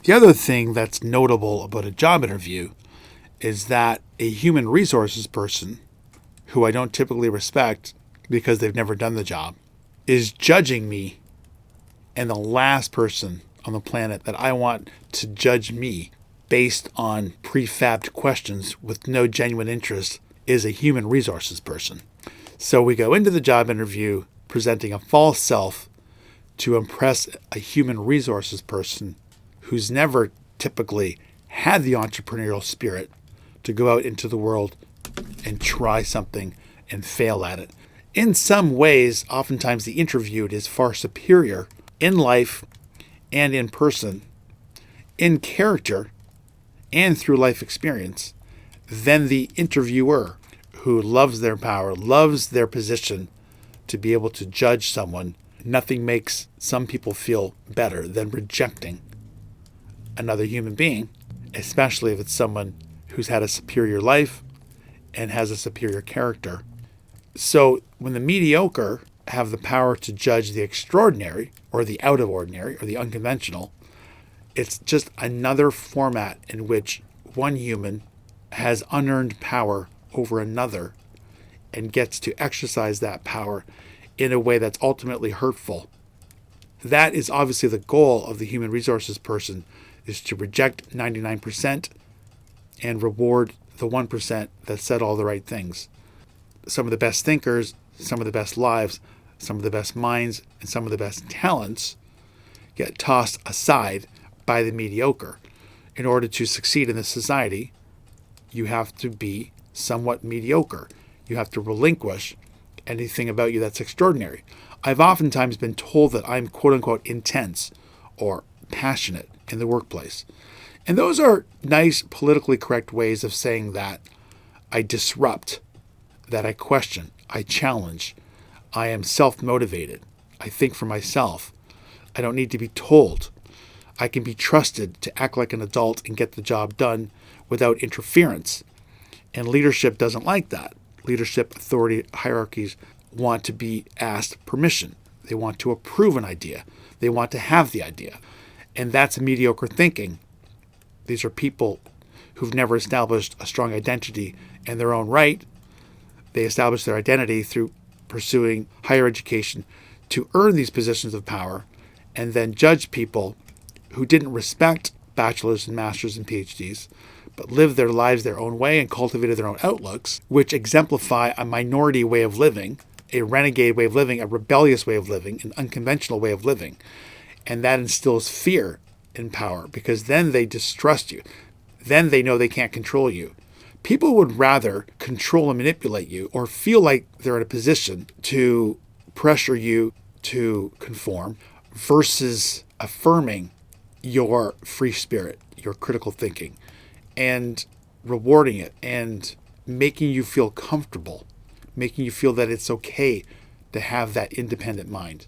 The other thing that's notable about a job interview is that a human resources person, who I don't typically respect because they've never done the job, is judging me, and the last person on the planet that I want to judge me based on prefabbed questions with no genuine interest is a human resources person. So we go into the job interview presenting a false self to impress a human resources person who's never typically had the entrepreneurial spirit to go out into the world and try something and fail at it. In some ways, oftentimes the interviewed is far superior in life and in person, in character and through life experience, than the interviewer, who loves their power, loves their position to be able to judge someone. Nothing makes some people feel better than rejecting another human being, especially if it's someone who's had a superior life and has a superior character. So when the mediocre have the power to judge the extraordinary or the out of ordinary or the unconventional, it's just another format in which one human has unearned power over another and gets to exercise that power in a way that's ultimately hurtful. That is obviously the goal of the human resources person, is to reject 99% and reward the 1% that said all the right things. Some of the best thinkers, some of the best lives, some of the best minds, and some of the best talents get tossed aside by the mediocre. In order to succeed in this society, you have to be somewhat mediocre. You have to relinquish anything about you that's extraordinary. I've oftentimes been told that I'm quote unquote intense or passionate in the workplace. And those are nice, politically correct ways of saying that I disrupt, that I question, I challenge, I am self-motivated, I think for myself, I don't need to be told, I can be trusted to act like an adult and get the job done without interference. And leadership doesn't like that. Leadership authority hierarchies want to be asked permission. They want to approve an idea. They want to have the idea. And that's mediocre thinking. These are people who've never established a strong identity in their own right. They establish their identity through pursuing higher education to earn these positions of power and then judge people who didn't respect bachelor's and master's and PhDs, but lived their lives their own way and cultivated their own outlooks, which exemplify a minority way of living, a renegade way of living, a rebellious way of living, an unconventional way of living. And that instills fear in power, because then they distrust you. Then they know they can't control you. People would rather control and manipulate you or feel like they're in a position to pressure you to conform versus affirming your free spirit, your critical thinking, and rewarding it and making you feel comfortable, making you feel that it's okay to have that independent mind.